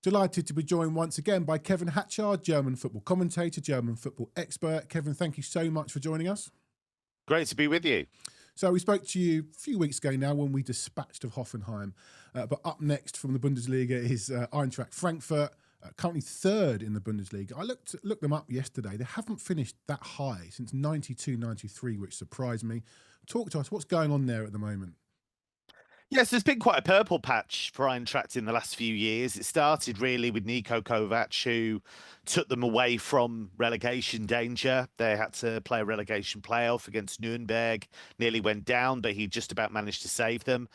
Delighted to be joined once again by Kevin Hatchard, German football commentator, German football expert. Kevin, thank you so much for joining us. Great to be with you. So we spoke to you a few weeks ago now when we dispatched of Hoffenheim. But up next from the Bundesliga is Eintracht Frankfurt, currently third in the Bundesliga. I looked them up yesterday. They haven't finished that high since 92-93, which surprised me. Talk to us. What's going on there at the moment? Yes, there's been quite a purple patch for Eintracht in the last few years. It started really with Niko Kovac, who took them away from relegation danger. They had to play a relegation playoff against Nuremberg, nearly went down, but he just about managed to save them.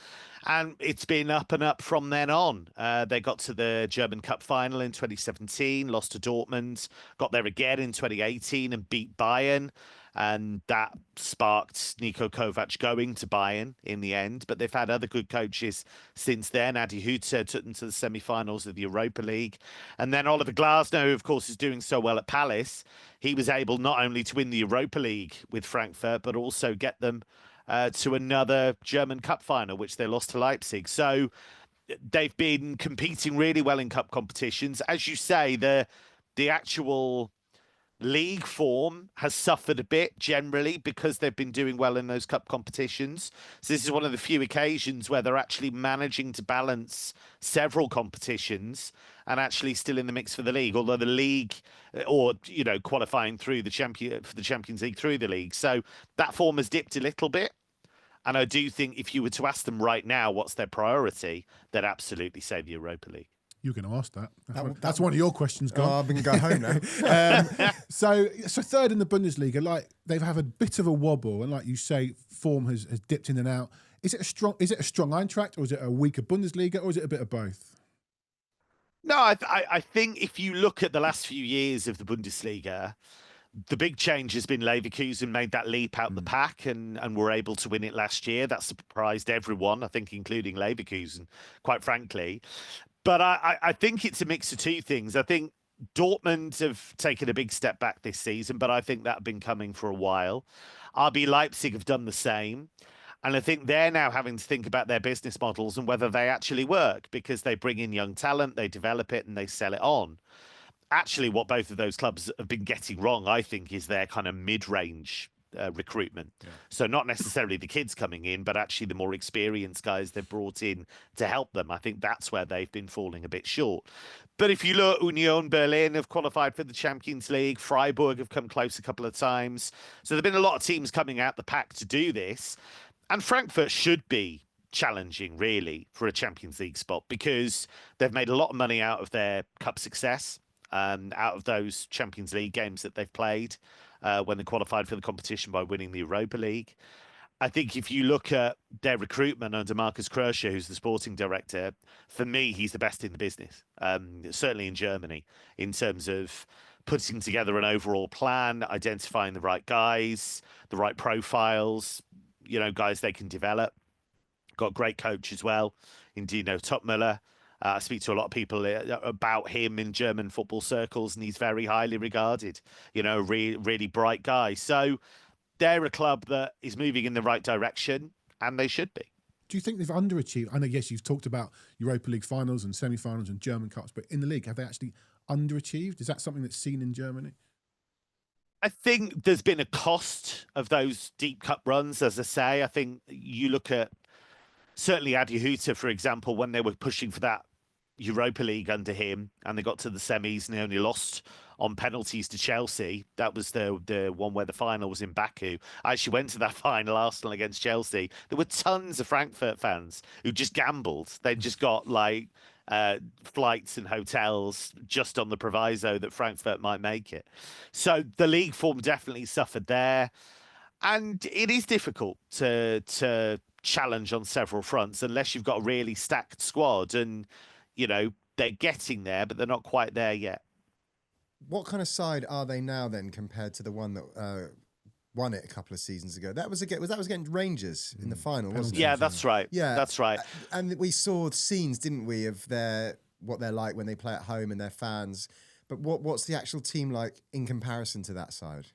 And it's been up and up from then on. They got to the German Cup final in 2017, lost to Dortmund, got there again in 2018 and beat Bayern. And that sparked Niko Kovac going to Bayern in the end. But they've had other good coaches since then. Adi Hütter took them to the semi-finals of the Europa League. And then Oliver Glasner, who, of course, is doing so well at Palace, he was able not only to win the Europa League with Frankfurt, but also get them to another German Cup final, which they lost to Leipzig. So they've been competing really well in cup competitions. As you say, the actual league form has suffered a bit generally because they've been doing well in those cup competitions. So this is one of the few occasions where they're actually managing to balance several competitions and actually still in the mix for the league, although the league or, qualifying through the Champions League through the league. So that form has dipped a little bit. And I do think if you were to ask them right now what's their priority, they'd absolutely say the Europa League. You're going to ask that. That's one of your questions, gone. Oh, I'm going to go home now. So third in the Bundesliga, like they've had a bit of a wobble, and like you say, form has dipped in and out. Is it a strong Eintracht, or is it a weaker Bundesliga, or is it a bit of both? No, I think if you look at the last few years of the Bundesliga, the big change has been Leverkusen made that leap out the pack and were able to win it last year. That surprised everyone, I think, including Leverkusen, quite frankly. But I think it's a mix of two things. I think Dortmund have taken a big step back this season, but I think that's been coming for a while. RB Leipzig have done the same. And I think they're now having to think about their business models and whether they actually work, because they bring in young talent, they develop it and they sell it on. Actually, what both of those clubs have been getting wrong, I think, is their kind of mid-range recruitment. Yeah. So not necessarily the kids coming in, but actually the more experienced guys they've brought in to help them. I think that's where they've been falling a bit short. But if you look, Union Berlin have qualified for the Champions League. Freiburg have come close a couple of times. So there have been a lot of teams coming out the pack to do this. And Frankfurt should be challenging, really, for a Champions League spot, because they've made a lot of money out of their cup success, out of those Champions League games that they've played when they qualified for the competition by winning the Europa League. I think if you look at their recruitment under Markus Krösche, who's the sporting director, for me, he's the best in the business, certainly in Germany, in terms of putting together an overall plan, identifying the right guys, the right profiles, guys they can develop. Got a great coach as well in Dino Topmüller. I speak to a lot of people about him in German football circles, and he's very highly regarded, really bright guy. So they're a club that is moving in the right direction, and they should be. Do you think they've underachieved? I know, yes, you've talked about Europa League finals and semi-finals and German Cups, but in the league, have they actually underachieved? Is that something that's seen in Germany? I think there's been a cost of those deep cup runs, as I say. I think you look at certainly Adi Hütter, for example, when they were pushing for that Europa League under him and they got to the semis and they only lost on penalties to Chelsea. That was the one where the final was in Baku. I actually went to that final, Arsenal against Chelsea. There were tons of Frankfurt fans who just gambled. They just got flights and hotels just on the proviso that Frankfurt might make it. So the league form definitely suffered there. And it is difficult to challenge on several fronts unless you've got a really stacked squad, and they're getting there, but they're not quite there yet. What kind of side are they now then compared to the one that won it a couple of seasons ago? That was against Rangers in the final, wasn't it? Yeah, that's right. Yeah, that's right. And we saw scenes, didn't we, of what they're like when they play at home and their fans. But what's the actual team like in comparison to that side?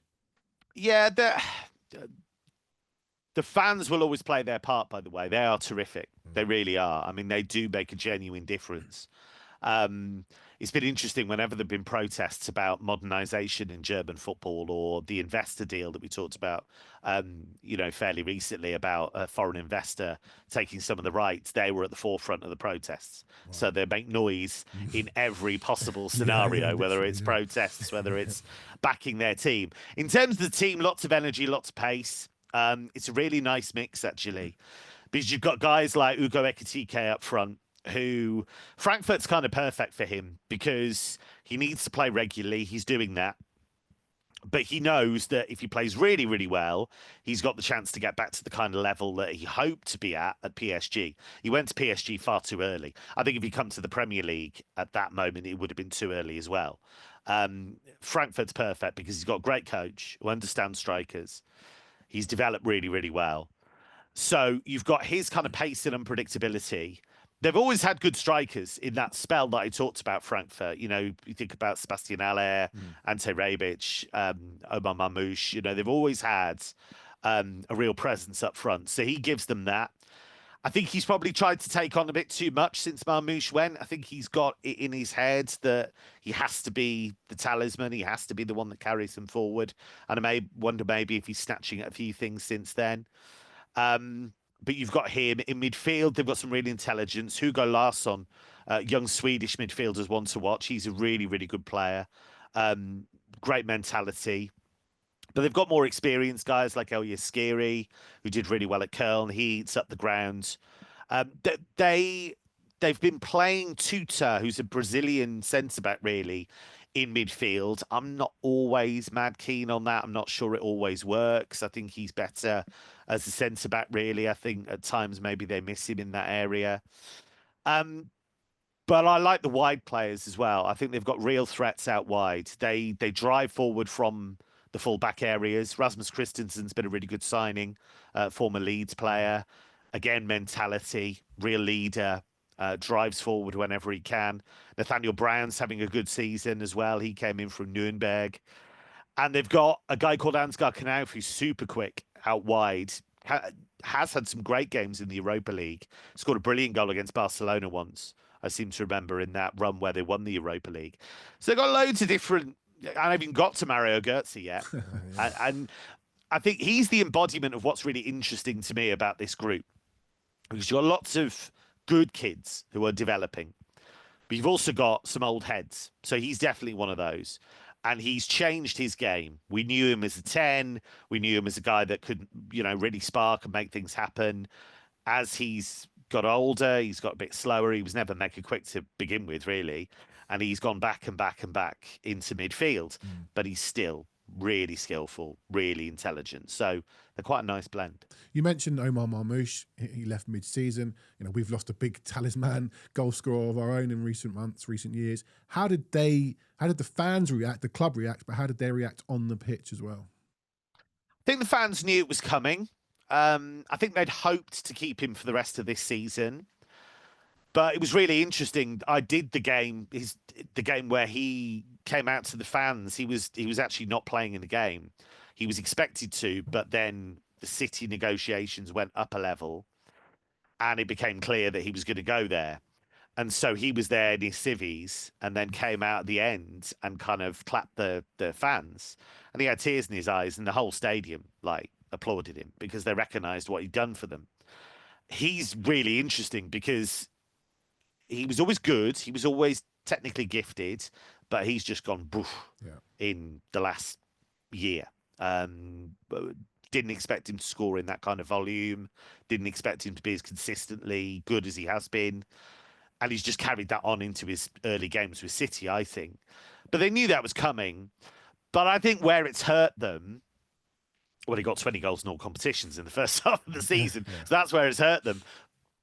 Yeah, the fans will always play their part, by the way. They are terrific. They really are. I mean, they do make a genuine difference. It's been interesting whenever there've been protests about modernisation in German football, or the investor deal that we talked about, fairly recently, about a foreign investor taking some of the rights. They were at the forefront of the protests. Wow. So they make noise in every possible scenario, whether it's protests, whether it's backing their team. In terms of the team, lots of energy, lots of pace. It's a really nice mix, actually, because you've got guys like Ugo Ekitike up front, who Frankfurt's kind of perfect for him because he needs to play regularly. He's doing that. But he knows that if he plays really, really well, he's got the chance to get back to the kind of level that he hoped to be at PSG. He went to PSG far too early. I think if he come to the Premier League at that moment, it would have been too early as well. Frankfurt's perfect because he's got a great coach who understands strikers. He's developed really, really well. So you've got his kind of pace and unpredictability. They've always had good strikers in that spell that I talked about, Frankfurt. You think about Sebastian Aller, Ante Rebic, Omar Marmoush. They've always had a real presence up front. So he gives them that. I think he's probably tried to take on a bit too much since Marmoush went. I think he's got it in his head that he has to be the talisman. He has to be the one that carries them forward. And I wonder maybe if he's snatching at a few things since then. But you've got him in midfield. They've got some really intelligence. Hugo Larsson, young Swedish midfielders, one to watch. He's a really, really good player. Great mentality. But they've got more experienced guys like El Yaskiri, who did really well at Köln. He eats up the ground. They've been playing Tuta, who's a Brazilian centre-back, really, in midfield. I'm not always mad keen on that. I'm not sure it always works. I think he's better as a centre-back, really. I think at times maybe they miss him in that area. But I like the wide players as well. I think they've got real threats out wide. They drive forward from the full-back areas. Rasmus Christensen's been a really good signing, former Leeds player. Again, mentality, real leader. Drives forward whenever he can. Nathaniel Brown's having a good season as well. He came in from Nuremberg. And they've got a guy called Ansgar Knauf, who's super quick out wide. Has had some great games in the Europa League. Scored a brilliant goal against Barcelona once, I seem to remember, in that run where they won the Europa League. So they've got loads of different... I haven't even got to Mario Götze yet. And I think he's the embodiment of what's really interesting to me about this group. Because you've got lots of good kids who are developing, but you've also got some old heads. So he's definitely one of those. And he's changed his game. We knew him as a 10. We knew him as a guy that could, really spark and make things happen. As he's got older, he's got a bit slower. He was never mega quick to begin with, really. And he's gone back and back and back into midfield. But he's still really skillful, really intelligent. So they're quite a nice blend. You mentioned Omar Marmoush. He left mid-season. We've lost a big talisman goal scorer of our own in recent months, recent years. How did the fans react, the club react, but how did they react on the pitch as well? I think the fans knew it was coming. I think they'd hoped to keep him for the rest of this season. But it was really interesting. I did the game where he came out to the fans. He was actually not playing in the game. He was expected to, but then the City negotiations went up a level and it became clear that he was going to go there. And so he was there in his civvies and then came out at the end and kind of clapped the fans. And he had tears in his eyes and the whole stadium applauded him because they recognised what he'd done for them. He's really interesting because he was always good. He was always technically gifted, but he's just gone boof in the last year. Didn't expect him to score in that kind of volume. Didn't expect him to be as consistently good as he has been. And he's just carried that on into his early games with City, I think. But they knew that was coming. But I think where it's hurt them, well, he got 20 goals in all competitions in the first half of the season. So that's where it's hurt them.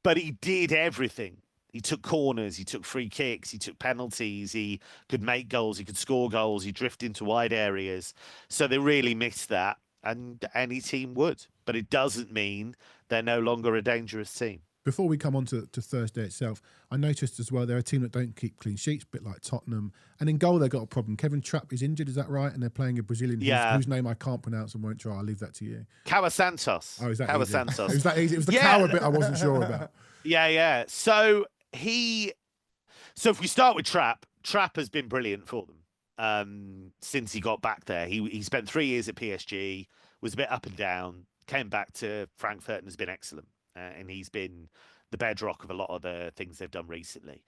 But he did everything. He took corners, he took free kicks, he took penalties, he could make goals, he could score goals, he drifted into wide areas. So they really missed that, and any team would. But it doesn't mean they're no longer a dangerous team. Before we come on to Thursday itself, I noticed as well they're a team that don't keep clean sheets, a bit like Tottenham. And in goal, they've got a problem. Kevin Trapp is injured, is that right? And they're playing a Brazilian whose name I can't pronounce and won't try. I'll leave that to you. Cawa Santos. Oh, is that Cawa easy? Santos. It was that easy. It was the Cawa bit I wasn't sure about. Yeah. So So if we start with Trapp has been brilliant for them since he got back there. He spent 3 years at PSG, was a bit up and down, came back to Frankfurt and has been excellent. And he's been the bedrock of a lot of the things they've done recently.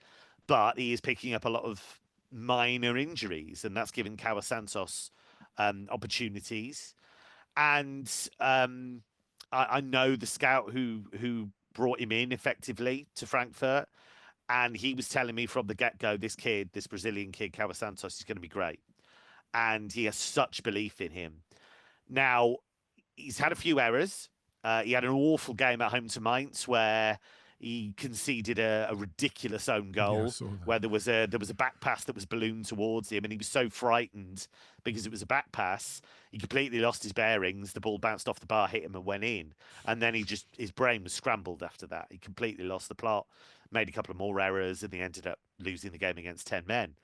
But he is picking up a lot of minor injuries, and that's given Caio Santos opportunities. And I know the scout who brought him in effectively to Frankfurt, and he was telling me from the get-go, this Brazilian kid, Caio Santos, is going to be great. And he has such belief in him. Now, he's had a few errors. He had an awful game at home to Mainz where he conceded a ridiculous own goal where there was a back pass that was ballooned towards him, and he was so frightened because it was a back pass, he completely lost his bearings. The ball bounced off the bar, hit him, and went in. And then his brain was scrambled after that. He completely lost the plot, made a couple of more errors, and he ended up losing the game against 10 men.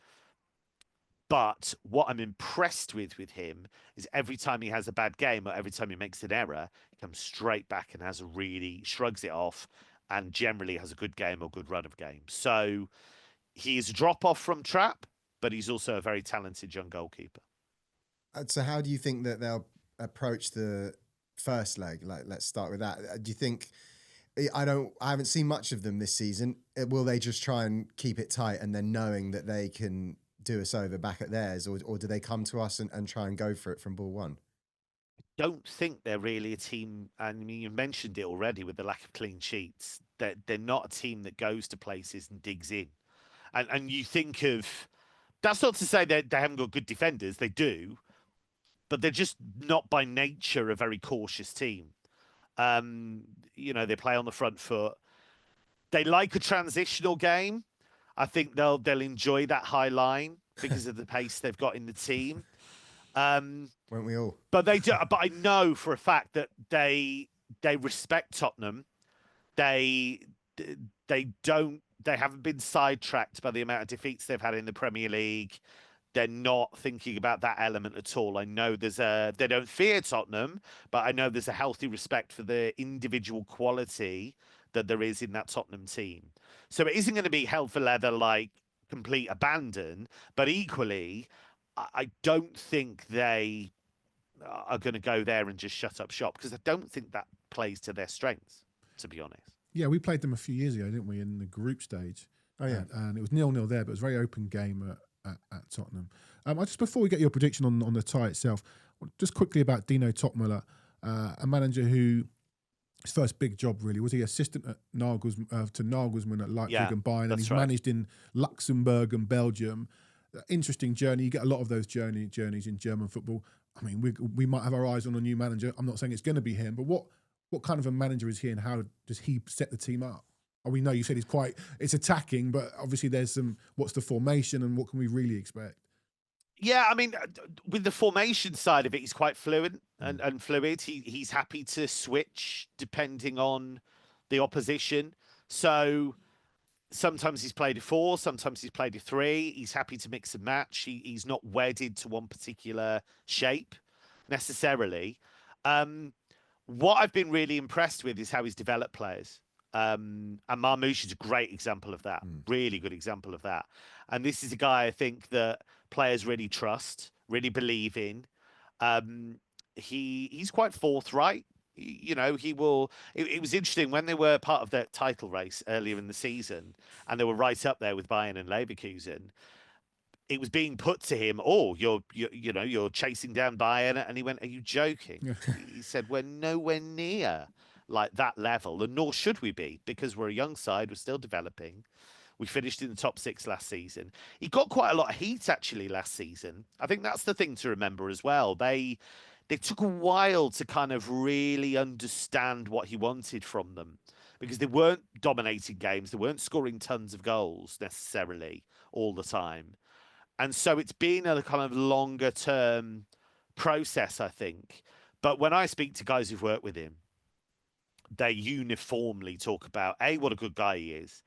But what I'm impressed with him is every time he has a bad game or every time he makes an error, he comes straight back and shrugs it off, and generally has a good game or good run of games. So he is a drop-off from Trapp, but he's also a very talented young goalkeeper. So how do you think that they'll approach the first leg? Like, let's start with that. Do you think... I haven't seen much of them this season. Will they just try and keep it tight and then knowing that they can do us over back at theirs, or do they come to us and try and go for it from ball one? Don't think they're really a team, and I mean, you mentioned it already with the lack of clean sheets, that they're not a team that goes to places and digs in. And you think of, that's not to say that they haven't got good defenders, they do, but they're just not by nature a very cautious team. They play on the front foot. They like a transitional game. I think they'll enjoy that high line because of the pace they've got in the team. Won't we all? But they do. But I know for a fact that they respect Tottenham. They haven't been sidetracked by the amount of defeats they've had in the Premier League. They're not thinking about that element at all. I know they don't fear Tottenham, but I know there's a healthy respect for the individual quality that there is in that Tottenham team. So it isn't going to be hell for leather, like complete abandon, but equally, I don't think they are going to go there and just shut up shop, because I don't think that plays to their strengths, to be honest. Yeah, we played them a few years ago, didn't we, in the group stage? Oh, yeah. And it was 0-0 there, but it was a very open game at Tottenham. Just before we get your prediction on the tie itself, just quickly about Dino Topmüller, a manager who his first big job really was he assistant at Nagelsmann at Leipzig and Bayern, and he's managed in Luxembourg and Belgium. Interesting journey. You get a lot of those journeys in German football. I mean, we might have our eyes on a new manager. I'm not saying it's going to be him, but what kind of a manager is he, and how does he set the team up? We know you said it's attacking, but obviously there's what's the formation and what can we really expect? Yeah, I mean, with the formation side of it, he's quite fluid and fluid. He's happy to switch depending on the opposition. So sometimes he's played a 4, sometimes he's played a 3. He's happy to mix and match. He's not wedded to one particular shape necessarily. What I've been really impressed with is how he's developed players. And Marmoush is a great example of that. Really good example of that. And this is a guy I think that players really trust, really believe in. He's quite forthright. He will. It was interesting when they were part of that title race earlier in the season, and they were right up there with Bayern and Leverkusen. It was being put to him, "Oh, you're chasing down Bayern," and he went, "Are you joking?" He said, "We're nowhere near like that level, and nor should we be, because we're a young side. We're still developing. We finished in the top 6 last season." He got quite a lot of heat actually last season. I think that's the thing to remember as well. They took a while to kind of really understand what he wanted from them, because they weren't dominating games. They weren't scoring tons of goals necessarily all the time. And so it's been a kind of longer term process, I think. But when I speak to guys who've worked with him, they uniformly talk about, A, what a good guy he is,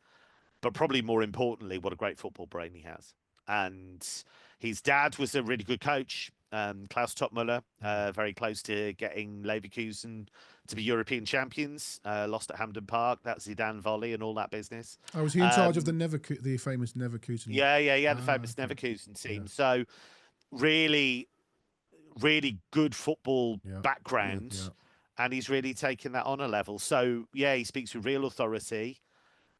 but probably more importantly, what a great football brain he has. And his dad was a really good coach. Klaus Toppmöller, very close to getting Leverkusen to be European champions. Lost at Hampden Park. That Zidane volley and all that business. Oh, was he in charge of the famous Neverkusen? Yeah, the famous okay. Leverkusen team. So really, really good football background, and he's really taken that on a level. So yeah, he speaks with real authority,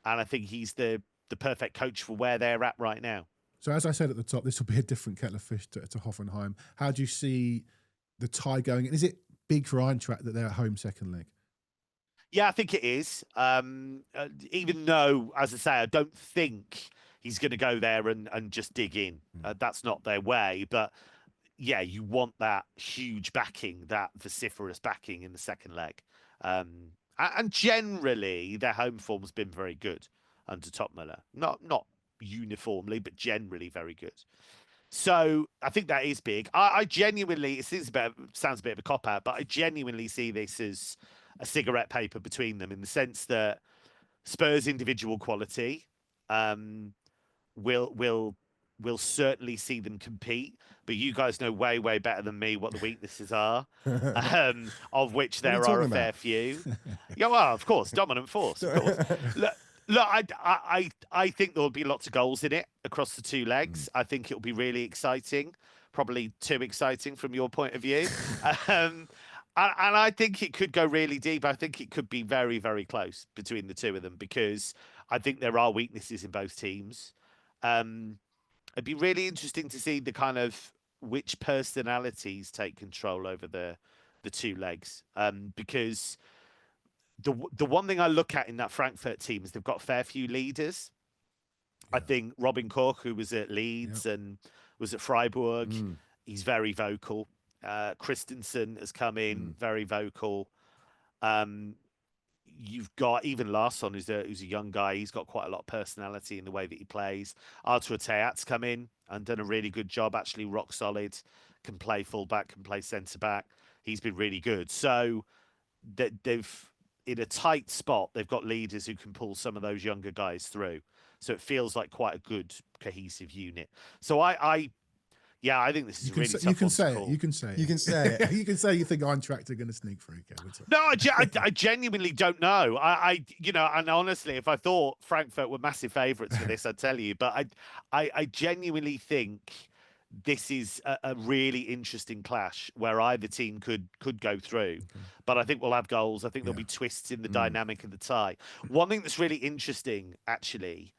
and I think he's the perfect coach for where they're at right now. So as I said at the top, this will be a different kettle of fish to Hoffenheim. How do you see the tie going? And is it big for Eintracht that they're at home second leg? Yeah, I think it is. Even though, as I say, I don't think he's going to go there and just dig in. That's not their way. But yeah, you want that huge backing, that vociferous backing in the second leg. And generally, their home form's been very good under Toppmöller. Not uniformly, but generally very good. So I think that is big. I genuinely, sounds a bit of a cop-out, but I genuinely see this as a cigarette paper between them, in the sense that Spurs' individual quality will certainly see them compete, but you guys know way better than me what the weaknesses are, of which there are a fair few. Yeah, well, of course, dominant force, of course. Look, I think there will be lots of goals in it across the two legs. I think it will be really exciting, probably too exciting from your point of view. And I think it could go really deep. I think it could be very, very close between the two of them, because I think there are weaknesses in both teams. It'd be really interesting to see the kind of which personalities take control over the two legs, because the one thing I look at in that Frankfurt team is they've got a fair few leaders. I think Robin Koch, who was at Leeds and was at Freiburg, he's very vocal. Christensen has come in, very vocal. You've got even Larsson, who's a young guy. He's got quite a lot of personality in the way that he plays. Artur Teat's come in and done a really good job, actually rock solid, can play fullback, can play centre-back. He's been really good. So they've, in a tight spot, they've got leaders who can pull some of those younger guys through. So it feels like quite a good, cohesive unit. So I think this is really tough. You can say it. You can say it. You can say it. You can say you think Eintracht are going to sneak through. No, I genuinely don't know. And honestly, if I thought Frankfurt were massive favourites for this, I'd tell you. But I genuinely think this is a really interesting clash where either team could go through. Okay. But I think we'll have goals. I think there'll be twists in the dynamic of the tie. One thing that's really interesting, actually,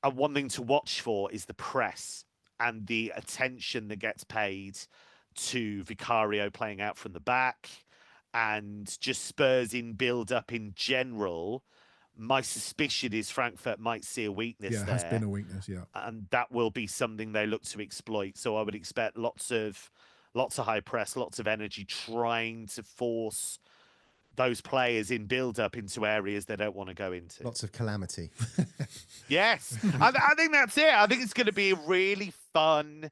and one thing to watch for, is the press and the attention that gets paid to Vicario playing out from the back, and just Spurs in build-up in general. My suspicion is Frankfurt might see a weakness there. Yeah, it has been a weakness, yeah. And that will be something they look to exploit. So I would expect lots of high press, lots of energy, trying to force those players in build-up into areas they don't want to go into. Lots of calamity. Yes. I think that's it. I think it's going to be a really fun,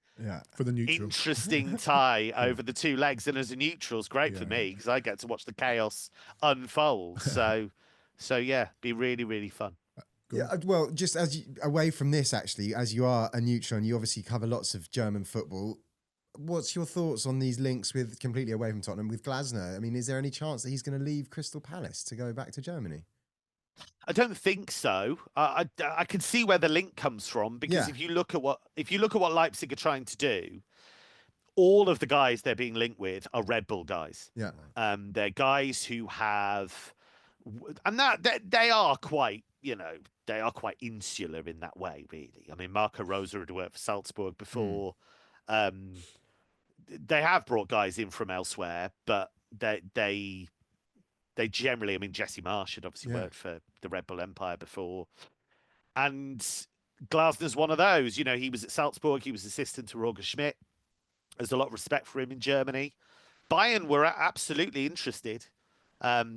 for the neutral, interesting tie over the two legs. And as a neutral, it's great for me, because I get to watch the chaos unfold. So yeah, be really, really fun. Yeah, well, just away from this, actually, as you are a neutral and you obviously cover lots of German football, what's your thoughts on these links with, completely away from Tottenham, with Glasner? I mean, is there any chance that he's going to leave Crystal Palace to go back to Germany? I don't think so. I can see where the link comes from, because if you look at what Leipzig are trying to do, all of the guys they're being linked with are Red Bull guys. Yeah. They're guys who have, and that they are quite, they are quite insular in that way, really. I mean, Marco Rosa had worked for Salzburg before. They have brought guys in from elsewhere, but they generally, I mean, Jesse Marsh had obviously worked for the Red Bull Empire before. And Glasner's one of those. He was at Salzburg. He was assistant to Roger Schmidt. There's a lot of respect for him in Germany. Bayern were absolutely interested.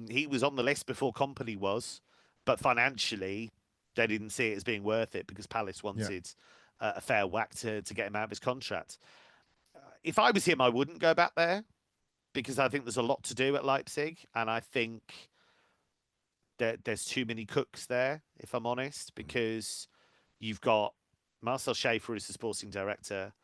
He was on the list before Kompany was, but financially, they didn't see it as being worth it, because Palace wanted a fair whack to get him out of his contract. If I was him, I wouldn't go back there, because I think there's a lot to do at Leipzig, and I think there's too many cooks there, if I'm honest, because you've got Marcel Schaefer as the sporting director,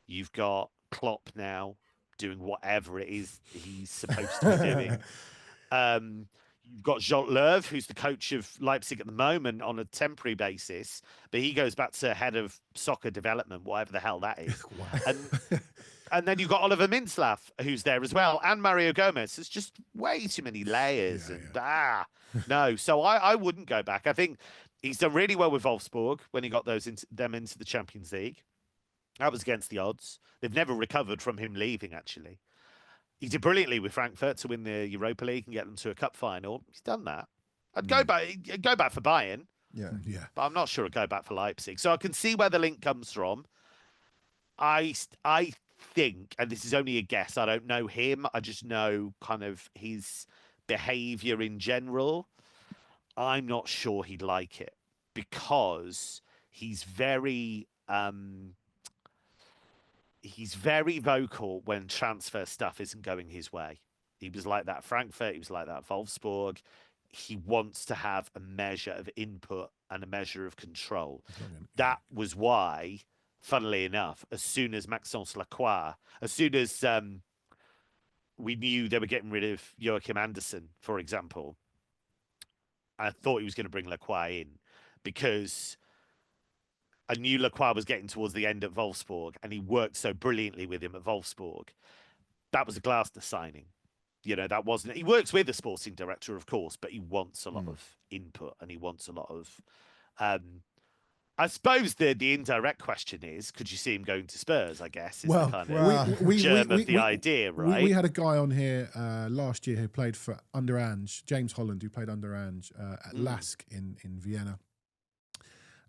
you've got Klopp now doing whatever it is he's supposed to be doing. You've got Jean Löw, who's the coach of Leipzig at the moment on a temporary basis, but he goes back to head of soccer development, whatever the hell that is. Wow. And then you've got Oliver Mintzlaff, who's there as well, and Mario Gomez. It's just way too many layers. No. So I wouldn't go back. I think he's done really well with Wolfsburg when he got them into the Champions League. That was against the odds. They've never recovered from him leaving, actually. He did brilliantly with Frankfurt to win the Europa League and get them to a cup final. He's done that. I'd go back for Bayern. Yeah. But I'm not sure I'd go back for Leipzig. So I can see where the link comes from. I think, and this is only a guess, I don't know him. I just know kind of his behaviour in general. I'm not sure he'd like it because he's very vocal when transfer stuff isn't going his way. He was like that at Frankfurt. He was like that at Wolfsburg. He wants to have a measure of input and a measure of control. That was why, funnily enough, as soon as Maxence Lacroix, as soon as we knew they were getting rid of Joachim Andersen, for example, I thought he was going to bring Lacroix in because I knew Lacroix was getting towards the end at Wolfsburg, and he worked so brilliantly with him at Wolfsburg. That was a Glasner signing. That wasn't... He works with a sporting director, of course, but he wants a lot of input, and he wants a lot of... I suppose the indirect question is, could you see him going to Spurs, I guess, is the kind of germ of the idea, right? We had a guy on here last year who played for under Ange, James Holland, who played under Ange at Lask in Vienna.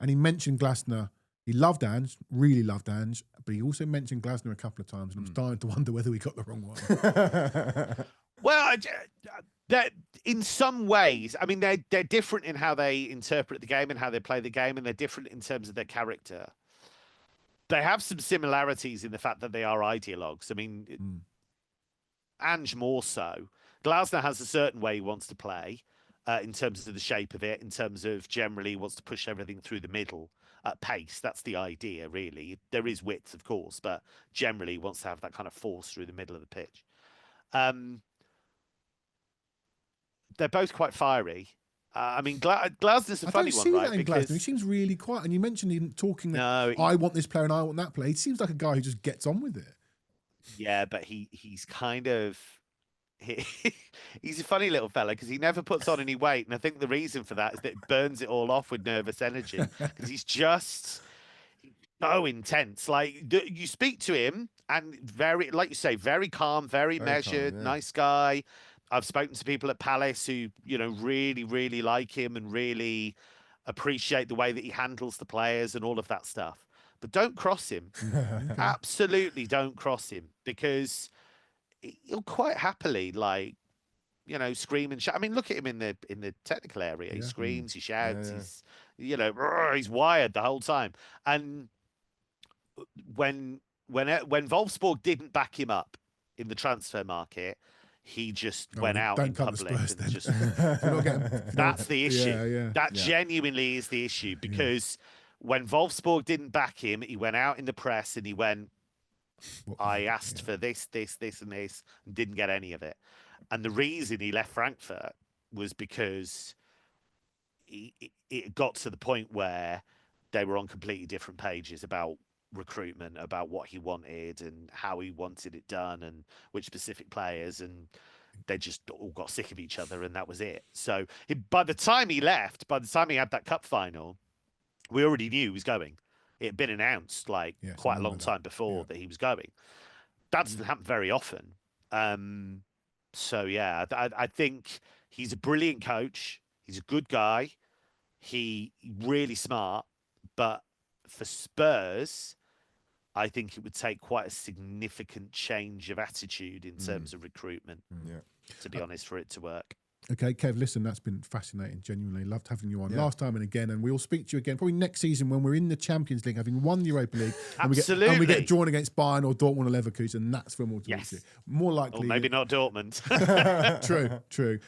And he mentioned Glasner. He loved Ange, really loved Ange, but he also mentioned Glasner a couple of times, and I'm starting to wonder whether we got the wrong one. Well, in some ways, I mean, they're different in how they interpret the game and how they play the game, and they're different in terms of their character. They have some similarities in the fact that they are ideologues. I mean, Ange more so. Glasner has a certain way he wants to play. In terms of the shape of it, in terms of generally wants to push everything through the middle at pace. That's the idea, really. There is width, of course, but generally wants to have that kind of force through the middle of the pitch. They're both quite fiery. I mean, Glasner's a funny one, right? Because Glasner. He seems really quiet. And you mentioned him talking that I want this player and I want that player. He seems like a guy who just gets on with it. Yeah, but he's kind of... He's a funny little fella because he never puts on any weight, and I think the reason for that is that it burns it all off with nervous energy because he's just so intense. Like you speak to him and very, like you say, very calm, very measured, nice guy. I've spoken to people at Palace who really, really like him and really appreciate the way that he handles the players and all of that stuff. But don't cross him. Absolutely don't cross him because he'll quite happily scream and shout. I mean, look at him in the technical area. He screams, he shouts. He's wired the whole time. And when Wolfsburg didn't back him up in the transfer market, he just went out in public and just. That's the issue. That genuinely is the issue because when Wolfsburg didn't back him, he went out in the press and he went, I asked for this, and this, and didn't get any of it. And the reason he left Frankfurt was because it got to the point where they were on completely different pages about recruitment, about what he wanted and how he wanted it done and which specific players, and they just all got sick of each other, and that was it. So by the time he left, by the time he had that cup final, we already knew he was going. It had been announced quite a long time before that he was going. That doesn't happen very often. So, yeah, I think he's a brilliant coach. He's a good guy. He's really smart. But for Spurs, I think it would take quite a significant change of attitude in terms of recruitment, to be honest, for it to work. Okay, Kev, listen, that's been fascinating. Genuinely loved having you on last time and again, and we'll speak to you again probably next season when we're in the Champions League, having won the Europa League, and we get drawn against Bayern or Dortmund or Leverkusen. That's when we'll talk to you. More likely, or maybe not Dortmund. True.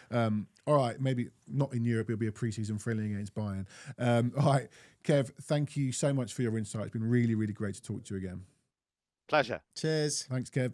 All right, maybe not in Europe. It'll be a pre-season friendly against Bayern. All right, Kev, thank you so much for your insight. It's been really, really great to talk to you again. Pleasure. Cheers. Thanks, Kev.